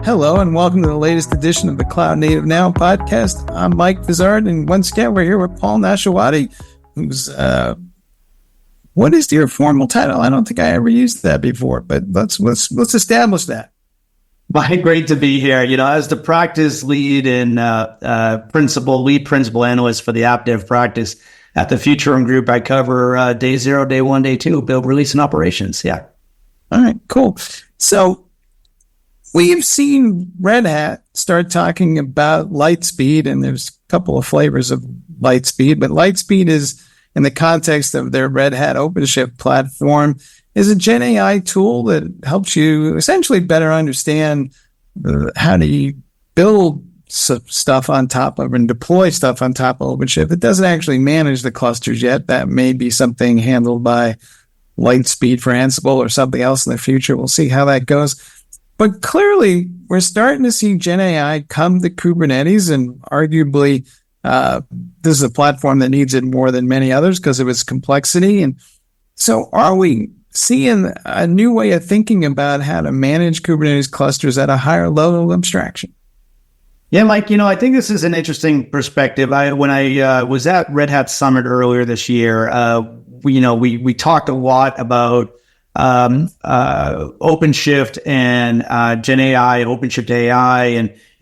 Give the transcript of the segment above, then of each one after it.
Hello and welcome to the latest edition of the Cloud Native Now podcast. I'm Mike Vizard, and once again we're here with Paul Nashawaty, who's what is your formal title? I don't think I ever used that before, but let's establish that. Mike, great to be here. You know, as the practice lead and lead principal analyst for the app dev practice at the Futurum Group, I cover day 0, day 1, day 2, build, release, and operations. Yeah. All right, cool. So we've seen Red Hat start talking about Lightspeed, and there's a couple of flavors of Lightspeed, but Lightspeed is, in the context of their Red Hat OpenShift platform, is a Gen AI tool that helps you essentially better understand how do you build stuff on top of and deploy stuff on top of OpenShift. It doesn't actually manage the clusters yet. That may be something handled by Lightspeed for Ansible or something else in the future. We'll see how that goes. But clearly, we're starting to see Gen AI come to Kubernetes, and arguably, this is a platform that needs it more than many others because of its complexity. And so are we seeing a new way of thinking about how to manage Kubernetes clusters at a higher level of abstraction? Yeah, Mike, I think this is an interesting perspective. When I was at Red Hat Summit earlier this year, we talked a lot about OpenShift and Gen AI, OpenShift AI,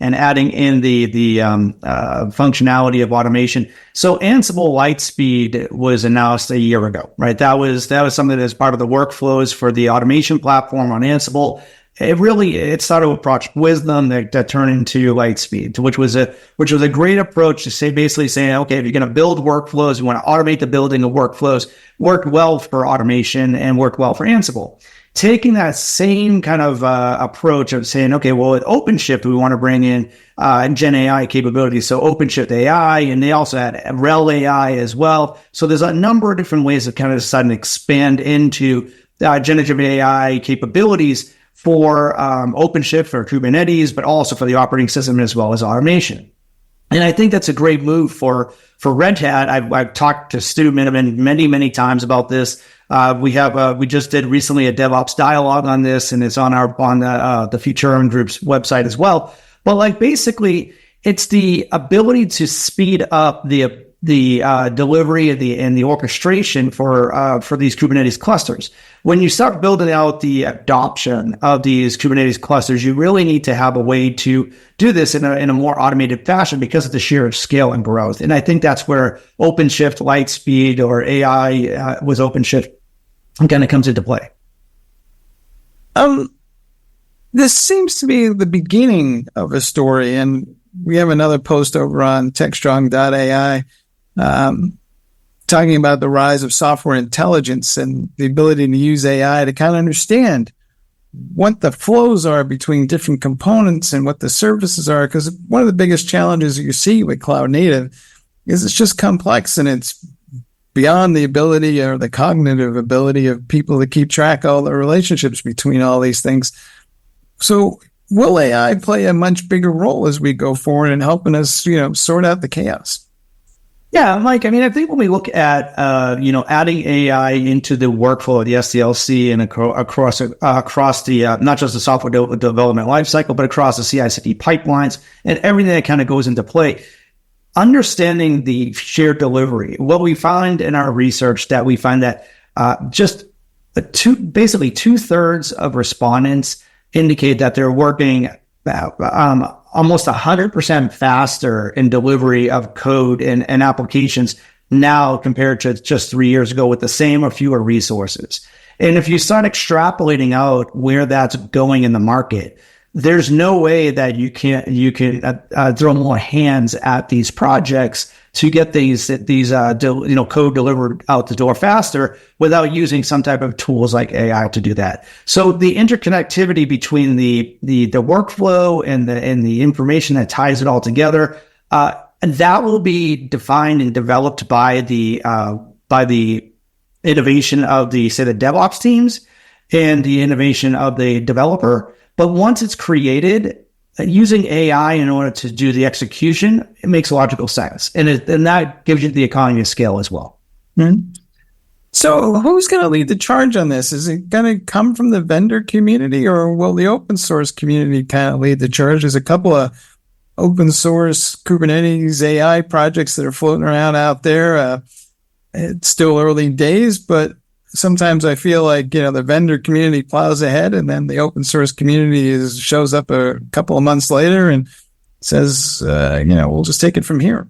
and adding in the functionality of automation. So Ansible Lightspeed was announced a year ago, right? That was something that's part of the workflows for the automation platform on Ansible. It started with Project Wisdom that turned into Lightspeed, which was a great approach to basically saying, okay, if you're going to build workflows, you want to automate the building of workflows, worked well for automation and worked well for Ansible. Taking that same kind of approach of saying, okay, well, with OpenShift, we want to bring in Gen AI capabilities. So OpenShift AI, and they also had RHEL AI as well. So there's a number of different ways of kind of deciding to expand into generative AI capabilities for OpenShift, for Kubernetes, but also for the operating system as well as automation. And I think that's a great move for Red Hat. I've talked to Stu Miniman many times about this. We just did recently a DevOps dialogue on this, and it's on the Futurum Group's website as well. But basically, it's the ability to speed up the delivery and the orchestration for these Kubernetes clusters. When you start building out the adoption of these Kubernetes clusters, you really need to have a way to do this in a more automated fashion because of the sheer scale and growth. And I think that's where OpenShift, Lightspeed, or AI with OpenShift kind of comes into play. This seems to be the beginning of a story, and we have another post over on techstrong.ai talking about the rise of software intelligence and the ability to use AI to kind of understand what the flows are between different components and what the services are. Because one of the biggest challenges you see with cloud native is it's just complex, and it's beyond the ability or the cognitive ability of people to keep track of all the relationships between all these things. So will AI play a much bigger role as we go forward in helping us, sort out the chaos? Yeah, Mike, I think when we look at, adding AI into the workflow of the SDLC and across the, not just the software development lifecycle, but across the CI/CD pipelines and everything that kind of goes into play, understanding the shared delivery. What we find in our research that we find that basically 2/3 of respondents indicate that they're working almost 100% faster in delivery of code and applications now compared to just 3 years ago with the same or fewer resources. And if you start extrapolating out where that's going in the market, there's no way that you can throw more hands at these projects to get these code delivered out the door faster without using some type of tools like AI to do that. So the interconnectivity between the workflow and the information that ties it all together, that will be defined and developed by the innovation of the DevOps teams and the innovation of the developer. But once it's created, using AI in order to do the execution, it makes logical sense. And that gives you the economy of scale as well. Mm-hmm. So who's going to lead the charge on this? Is it going to come from the vendor community, or will the open source community kind of lead the charge? There's a couple of open source Kubernetes AI projects that are floating around out there. It's still early days, but sometimes I feel like, the vendor community plows ahead, and then the open source community shows up a couple of months later and says, we'll just take it from here.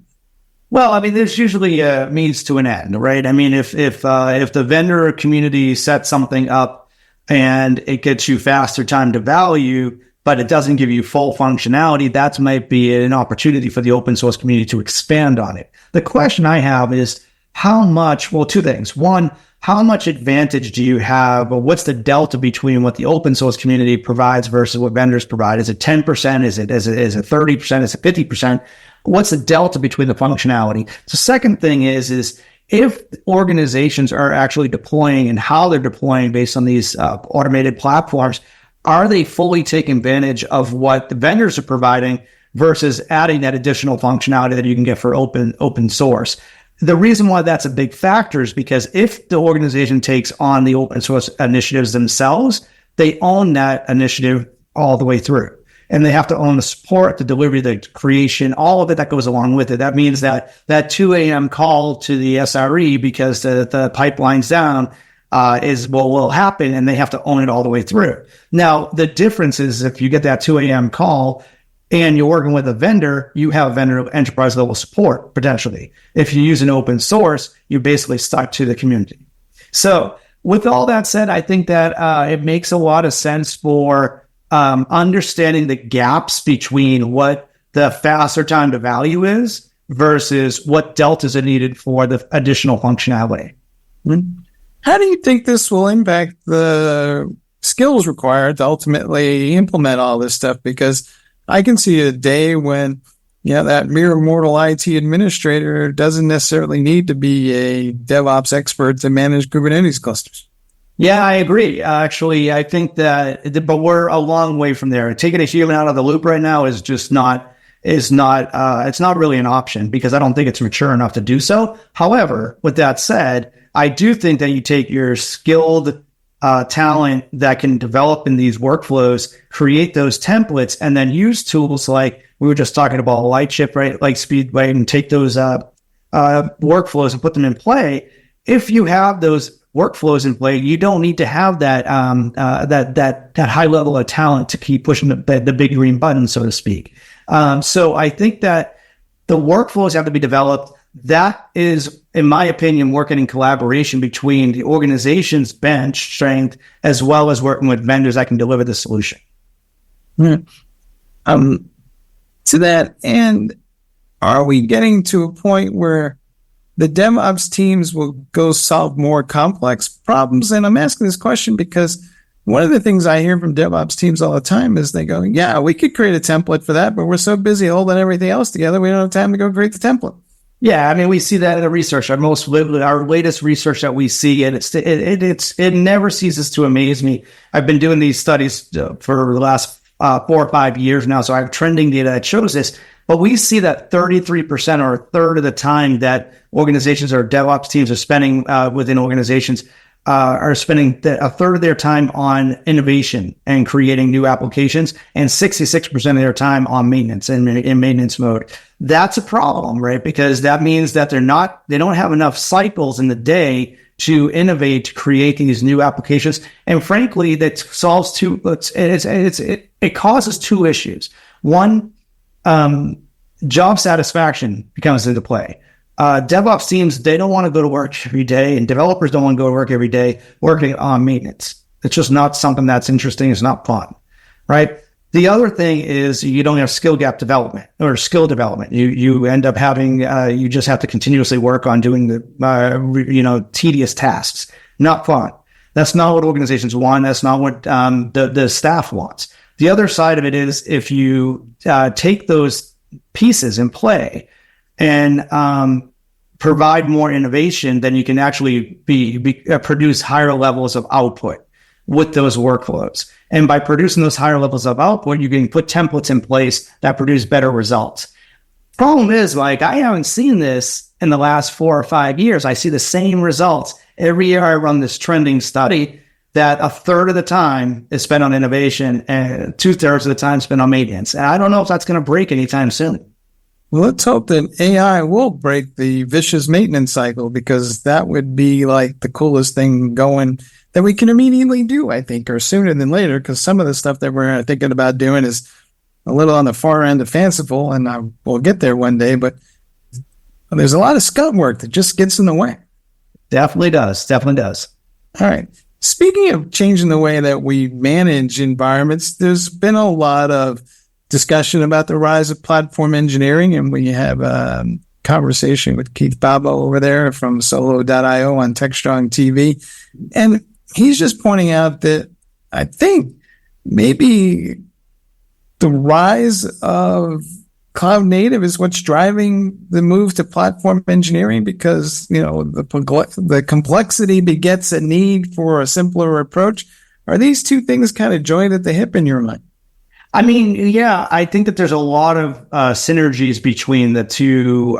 Well, I mean, there's usually a means to an end, right? I mean, if the vendor community sets something up and it gets you faster time to value, but it doesn't give you full functionality, that might be an opportunity for the open source community to expand on it. The question I have is two things. One, how much advantage do you have, or what's the delta between what the open source community provides versus what vendors provide? Is it 10%? Is it 30%? Is it 50%? What's the delta between the functionality? The second thing is if organizations are actually deploying and how they're deploying based on these automated platforms, are they fully taking advantage of what the vendors are providing versus adding that additional functionality that you can get for open source? The reason why that's a big factor is because if the organization takes on the open source initiatives themselves, they own that initiative all the way through. And they have to own the support, the delivery, the creation, all of it that goes along with it. That means that 2 a.m. call to the SRE because the pipeline's down is what will happen, and they have to own it all the way through. Now, the difference is if you get that 2 a.m. call and you're working with a vendor, you have vendor enterprise level support potentially. If you use an open source, you're basically stuck to the community. So with all that said, I think that it makes a lot of sense for understanding the gaps between what the faster time to value is versus what deltas are needed for the additional functionality. How do you think this will impact the skills required to ultimately implement all this stuff? Because I can see a day when, that mere mortal IT administrator doesn't necessarily need to be a DevOps expert to manage Kubernetes clusters. Yeah, I agree. Actually, I think but we're a long way from there. Taking a human out of the loop right now is not really an option because I don't think it's mature enough to do so. However, with that said, I do think that you take your skilled talent that can develop in these workflows, create those templates, and then use tools like we were just talking about Lightship, right? Like Speedway, and take those workflows and put them in play. If you have those workflows in play, you don't need to have that high level of talent to keep pushing the big green button, so to speak. So I think that the workflows have to be developed. That is, in my opinion, working in collaboration between the organization's bench strength as well as working with vendors that can deliver the solution. To that end, are we getting to a point where the DevOps teams will go solve more complex problems? And I'm asking this question because one of the things I hear from DevOps teams all the time is they go, yeah, we could create a template for that, but we're so busy holding everything else together, we don't have time to go create the template. Yeah, I mean, we see that in the research. Our latest research that we see, and it never ceases to amaze me. I've been doing these studies for the last 4 or 5 years now, so I have trending data that shows this. But we see that 33% or a third of the time that organizations or DevOps teams are spending within organizations are spending a third of their time on innovation and creating new applications, and 66% of their time on maintenance and in maintenance mode. That's a problem, right? Because that means that they don't have enough cycles in the day to innovate, to create these new applications. And frankly, that solves it causes two issues. One, job satisfaction comes into play. DevOps teams, they don't want to go to work every day, and developers don't want to go to work every day working on maintenance. It's just not something that's interesting. It's not fun, right? The other thing is you don't have skill development. You end up having, you just have to continuously work on doing the, tedious tasks. Not fun. That's not what organizations want. That's not what the staff wants. The other side of it is if you take those pieces in play and provide more innovation, then you can actually produce higher levels of output with those workflows. And by producing those higher levels of output, you can put templates in place that produce better results. Problem is, I haven't seen this in the last 4 or 5 years. I see the same results every year I run this trending study that a third of the time is spent on innovation and 2/3 of the time spent on maintenance. And I don't know if that's going to break anytime soon. Well, let's hope that AI will break the vicious maintenance cycle, because that would be like the coolest thing going that we can immediately do, I think, or sooner than later, because some of the stuff that we're thinking about doing is a little on the far end of fanciful, and we'll get there one day, but there's a lot of scut work that just gets in the way. Definitely does. Definitely does. All right. Speaking of changing the way that we manage environments, there's been a lot of discussion about the rise of platform engineering, and we have a conversation with Keith Babo over there from Solo.io on TechStrong TV. And he's just pointing out that I think maybe the rise of cloud native is what's driving the move to platform engineering, because, the complexity begets a need for a simpler approach. Are these two things kind of joined at the hip in your mind? I mean, yeah, I think that there's a lot of synergies between the two,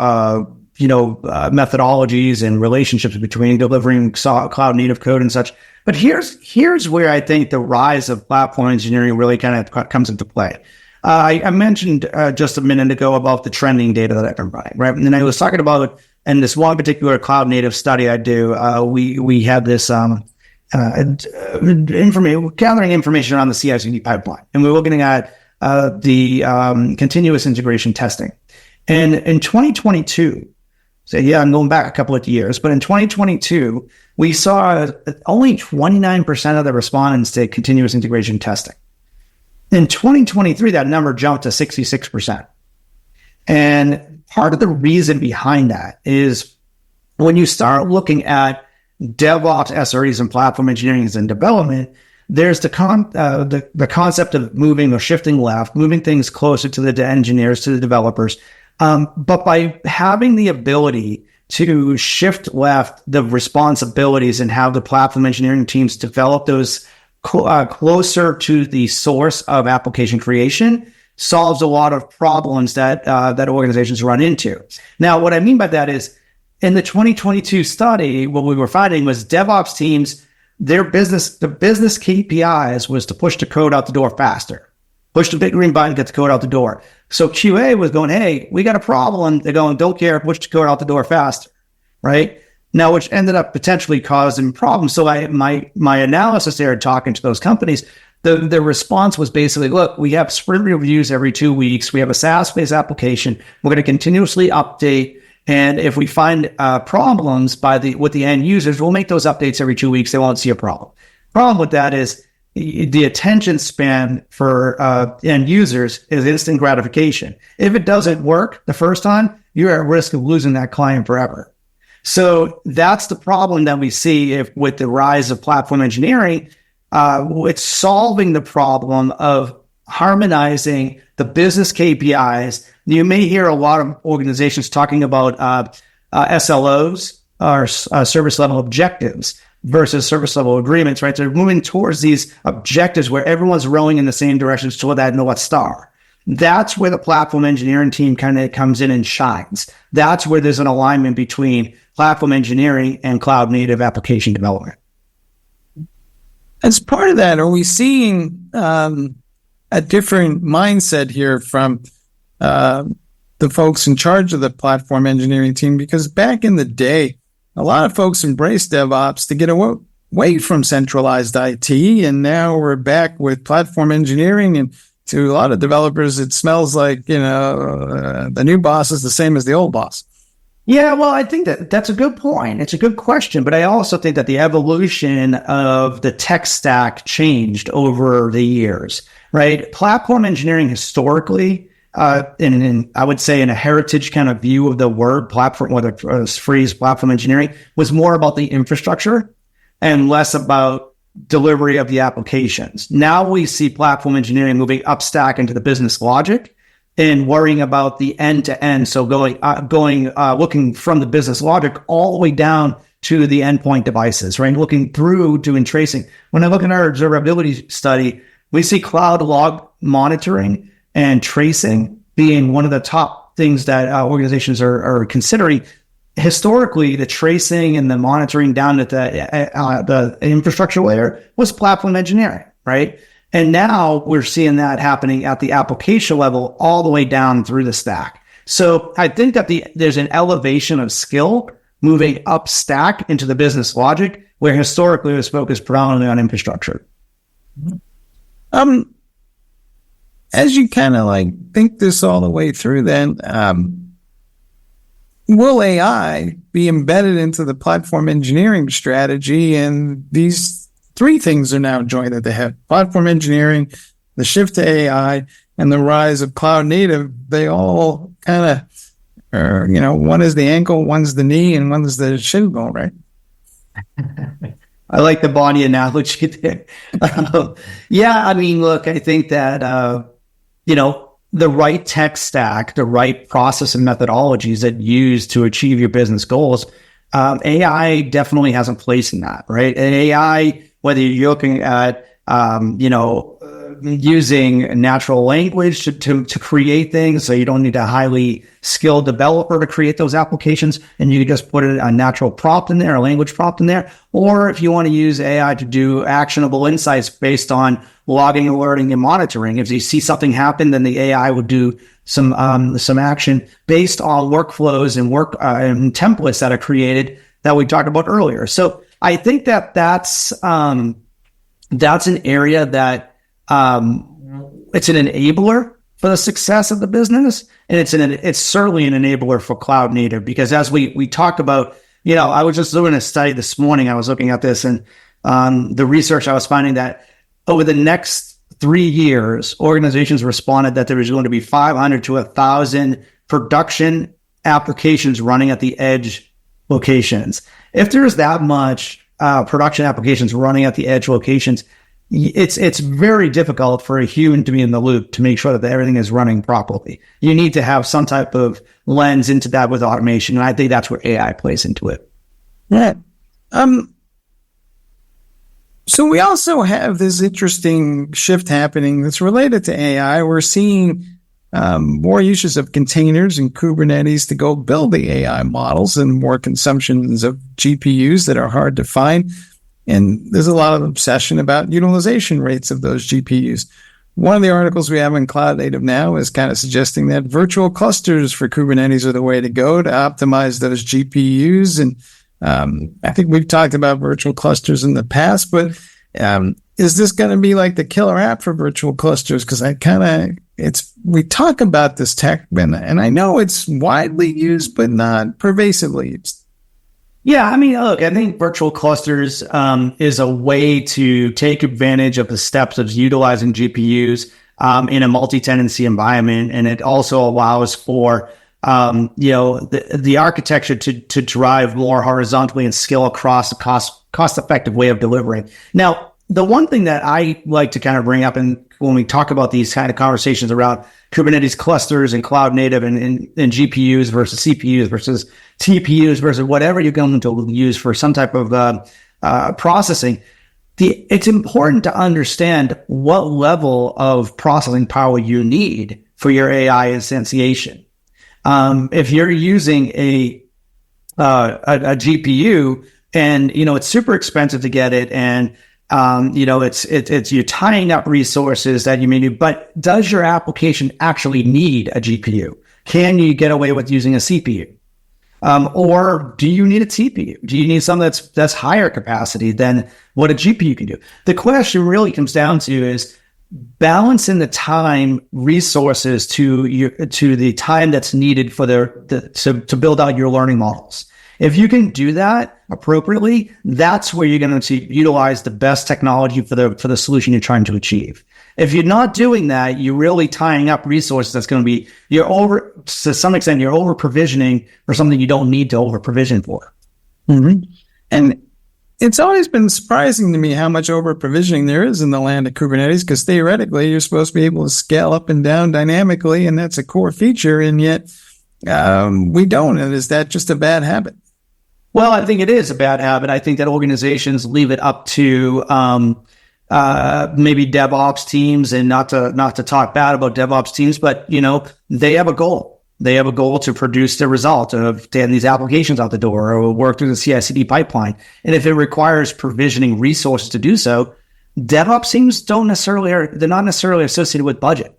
methodologies and relationships between delivering cloud native code and such. But here's where I think the rise of platform engineering really kind of comes into play. I mentioned just a minute ago about the trending data that I've been running, right? And then I was talking about, in this one particular cloud native study I do, we had this gathering information around the CI/CD pipeline, and we were looking at the continuous integration testing. And in 2022, I'm going back a couple of years, but in 2022, we saw only 29% of the respondents did continuous integration testing. In 2023, that number jumped to 66%. And part of the reason behind that is when you start looking at DevOps, SREs, and platform engineering and development, there's the concept of moving or shifting left, moving things closer to the engineers, to the developers. But by having the ability to shift left the responsibilities and have the platform engineering teams develop those closer to the source of application creation, solves a lot of problems that organizations run into. Now, what I mean by that is, in the 2022 study, what we were finding was DevOps teams, the business KPIs was to push the code out the door faster. Push the big green button, get the code out the door. So QA was going, hey, we got a problem. They're going, don't care, push the code out the door faster, right? Now, which ended up potentially causing problems. So my analysis there, talking to those companies, the response was basically, look, we have sprint reviews every 2 weeks. We have a SaaS-based application. We're going to continuously update. And if we find problems with the end users, we'll make those updates every 2 weeks. They won't see a problem. Problem with that is the attention span for end users is instant gratification. If it doesn't work the first time, you're at risk of losing that client forever. So that's the problem that we see with the rise of platform engineering. It's solving the problem of harmonizing the business KPIs. You may hear a lot of organizations talking about SLOs, or service level objectives, versus service level agreements, right? They're moving towards these objectives where everyone's rowing in the same direction toward that North Star. That's where the platform engineering team kind of comes in and shines. That's where there's an alignment between platform engineering and cloud native application development. As part of that, are we seeing a different mindset here from the folks in charge of the platform engineering team? Because back in the day, a lot of folks embraced DevOps to get away from centralized IT, and now we're back with platform engineering, and to a lot of developers, it smells like, the new boss is the same as the old boss. Yeah, well, I think that's a good point. It's a good question, but I also think that the evolution of the tech stack changed over the years, right? Platform engineering historically, in I would say in a heritage kind of view of the word platform, whether it's phrase platform engineering, was more about the infrastructure and less about delivery of the applications. Now we see platform engineering moving up stack into the business logic and worrying about the end to end. So looking from the business logic all the way down to the endpoint devices, right? Looking through, doing tracing. When I look at our observability study, we see cloud log monitoring and tracing being one of the top things that organizations are considering. historically, the tracing and the monitoring down at the infrastructure layer was platform engineering, right? And now we're seeing that happening at the application level all the way down through the stack. So I think that there's an elevation of skill moving up stack into the business logic, where historically it was focused predominantly on infrastructure. As you kind of like think this all the way through, then will AI be embedded into the platform engineering strategy? And these three things are now joined at the hip: platform engineering, the shift to AI, and the rise of cloud native. They all kind of are, one is the ankle, one's the knee, and one's the shin bone, right? I like the body analogy there. Yeah, I mean, look, I think that, the right tech stack, the right process and methodologies that you use to achieve your business goals, AI definitely has a place in that, right? And AI, whether you're looking at, using natural language to create things, so you don't need a highly skilled developer to create those applications, and you can just put a natural prompt in there, a language prompt in there. Or if you want to use AI to do actionable insights based on logging, alerting, and monitoring, if you see something happen, then the AI would do some action based on workflows and and templates that are created that we talked about earlier. So I think that's an area that it's an enabler for the success of the business, and it's certainly an enabler for cloud native, because as we talked about, I was just doing a study this morning. I was looking at this, and the research I was finding that over the next 3 years, organizations responded that there was going to be 500 to 1,000 production applications running at the edge locations. If there's that much production applications running at the edge locations, it's very difficult for a human to be in the loop to make sure that everything is running properly. You need to have some type of lens into that with automation, and I think that's where AI plays into it. Yeah. So we also have this interesting shift happening that's related to AI. We're seeing more uses of containers and Kubernetes to go build the AI models, and more consumptions of GPUs that are hard to find. And there's a lot of obsession about utilization rates of those GPUs. One of the articles we have in Cloud Native now is kind of suggesting that virtual clusters for Kubernetes are the way to go to optimize those GPUs. And I think we've talked about virtual clusters in the past, but is this going to be like the killer app for virtual clusters? Because we talk about this tech, and I know it's widely used, but not pervasively used. Yeah, I mean, look, I think virtual clusters is a way to take advantage of the steps of utilizing GPUs in a multi-tenancy environment, and it also allows for the architecture to drive more horizontally and scale across a cost-effective way of delivering. Now, the one thing that I like to kind of bring up, and when we talk about these kind of conversations around Kubernetes clusters and cloud native and GPUs versus CPUs versus TPUs versus whatever you're going to use for some type of processing, it's important to understand what level of processing power you need for your AI instantiation. If you're using a GPU, and it's super expensive to get it, and it's you're tying up resources that you may need, but does your application actually need a GPU? Can you get away with using a CPU? Or do you need a TPU? Do you need something that's higher capacity than what a GPU can do? The question really comes down to is balancing the time resources to the time that's needed for to build out your learning models. If you can do that appropriately, that's where you're going to utilize the best technology for the solution you're trying to achieve. If you're not doing that, you're really tying up resources. That's going to be to some extent, you're over provisioning for something you don't need to over provision for. Mm-hmm. And it's always been surprising to me how much over provisioning there is in the land of Kubernetes, because theoretically you're supposed to be able to scale up and down dynamically, and that's a core feature, and yet we don't. And is that just a bad habit? Well, I think it is a bad habit. I think that organizations leave it up to maybe DevOps teams, and not to talk bad about DevOps teams, but they have a goal. They have a goal to produce the result of getting these applications out the door or work through the CI/CD pipeline. And if it requires provisioning resources to do so, DevOps teams they're not necessarily associated with budget.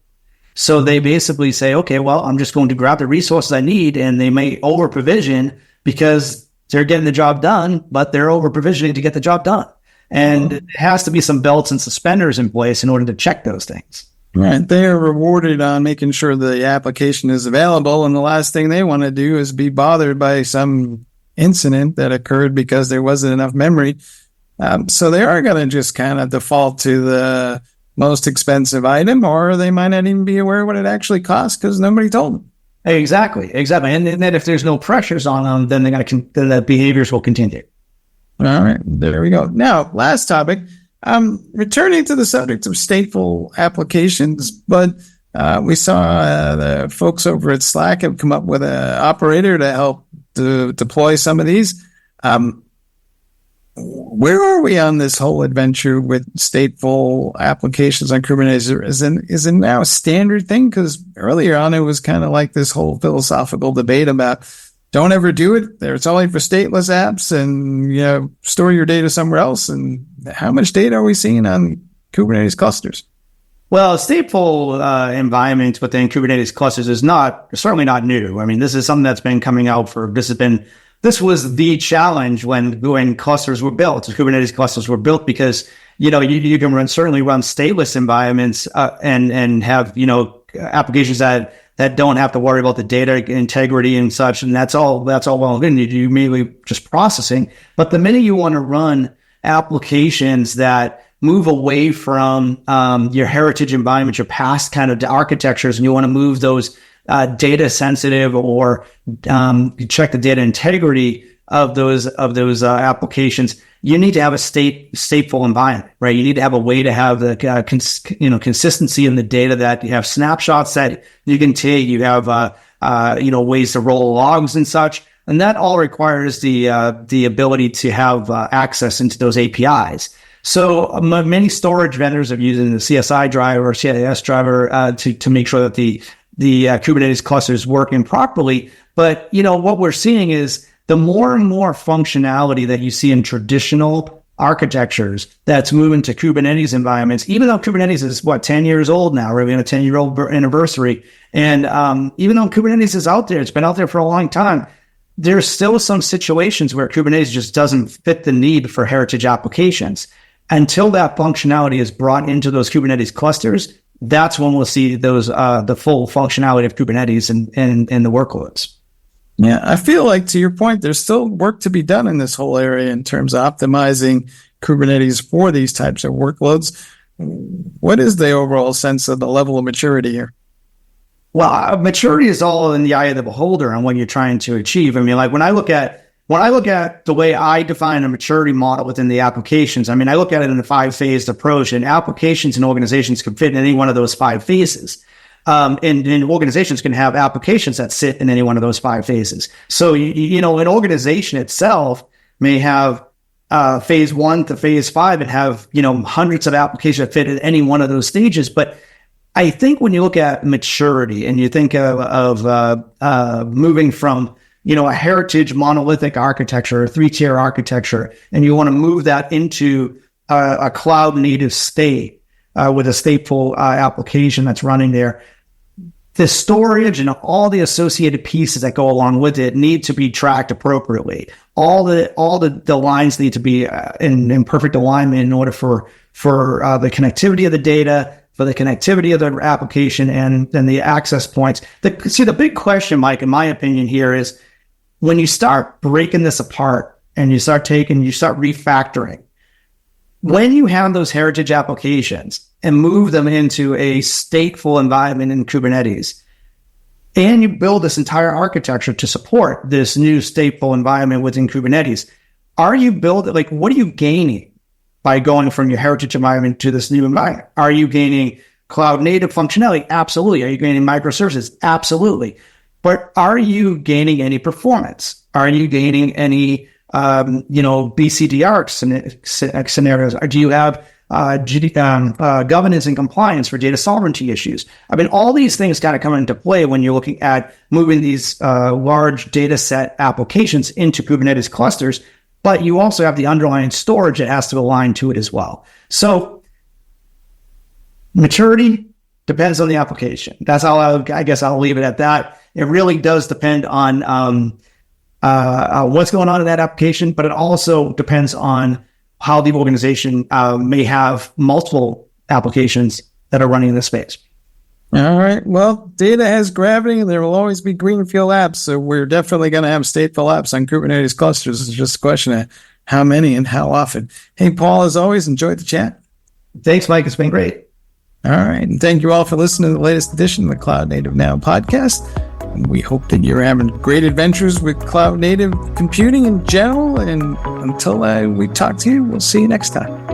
So they basically say, okay, well, I'm just going to grab the resources I need, and they may over provision because they're getting the job done, but they're over provisioning to get the job done. And it has to be some belts and suspenders in place in order to check those things. Right. They are rewarded on making sure the application is available. And the last thing they want to do is be bothered by some incident that occurred because there wasn't enough memory. So they are going to just kind of default to the most expensive item, or they might not even be aware what it actually costs because nobody told them. Exactly. And then if there's no pressures on them, then then the behaviors will continue. All right. There we go. Now, last topic. Returning to the subject of stateful applications, but we saw the folks over at Slack have come up with an operator to help to deploy some of these. Where are we on this whole adventure with stateful applications on Kubernetes? Is it now a standard thing? Because earlier on, it was kind of like this whole philosophical debate about don't ever do it. It's only for stateless apps, and store your data somewhere else. And how much data are we seeing on Kubernetes clusters? Well, stateful environments within Kubernetes clusters is certainly not new. I mean, this is something that's been coming out this was the challenge when clusters were built. Kubernetes clusters were built because you can certainly run stateless environments and have applications that don't have to worry about the data integrity and such, and that's all well and good. You immediately just processing. But the minute you want to run applications that move away from your heritage environment, your past kind of architectures, and you want to move those data sensitive or check the data integrity of those applications, you need to have a stateful environment, right? You need to have a way to have the consistency in the data, that you have snapshots that you can take. You have ways to roll logs and such, and that all requires the ability to have access into those APIs. So many storage vendors are using the CSI driver or CIS driver to make sure that the Kubernetes cluster is working properly. But what we're seeing is the more and more functionality that you see in traditional architectures that's moving to Kubernetes environments, even though Kubernetes is 10 years old now, we're in a 10-year-old anniversary. And even though Kubernetes is out there, it's been out there for a long time, there's still some situations where Kubernetes just doesn't fit the need for heritage applications. Until that functionality is brought into those Kubernetes clusters, that's when we'll see those the full functionality of Kubernetes and the workloads. Yeah, I feel like, to your point, there's still work to be done in this whole area in terms of optimizing Kubernetes for these types of workloads. What is the overall sense of the level of maturity here? Well, maturity is all in the eye of the beholder on what you're trying to achieve. I mean, like when I look at the way I define a maturity model within the applications, I mean, I look at it in a 5-phased approach, and applications and organizations can fit in any one of those 5 phases. And organizations can have applications that sit in any one of those 5 phases. So, an organization itself may have phase 1 to phase 5 and have, hundreds of applications that fit in any one of those stages. But I think when you look at maturity and you think of moving from, a heritage monolithic architecture, or 3-tier architecture, and you want to move that into a cloud native state with a stateful application that's running there, the storage and all the associated pieces that go along with it need to be tracked appropriately. All the lines need to be in perfect alignment in order for the connectivity of the data, for the connectivity of the application, and the access points. The big question, Mike, in my opinion here is when you start breaking this apart and you start refactoring, when you have those heritage applications and move them into a stateful environment in Kubernetes, and you build this entire architecture to support this new stateful environment within Kubernetes, what are you gaining by going from your heritage environment to this new environment? Are you gaining cloud native functionality? Absolutely. Are you gaining microservices? Absolutely. But are you gaining any performance? Are you gaining any BCDR scenarios? Or do you have governance and compliance for data sovereignty issues. I mean, all these things kind of come into play when you're looking at moving these large data set applications into Kubernetes clusters, but you also have the underlying storage that has to align to it as well. So maturity depends on the application. That's how I guess I'll leave it at that. It really does depend on what's going on in that application, but it also depends on how the organization may have multiple applications that are running in the space. All right. Well, data has gravity, and there will always be greenfield apps. So we're definitely going to have stateful apps on Kubernetes clusters. It's just a question of how many and how often. Hey, Paul, as always, enjoyed the chat. Thanks, Mike. It's been great. All right. And thank you all for listening to the latest edition of the Cloud Native Now podcast. And we hope that you're having great adventures with cloud native computing in general. And until we talk to you, we'll see you next time.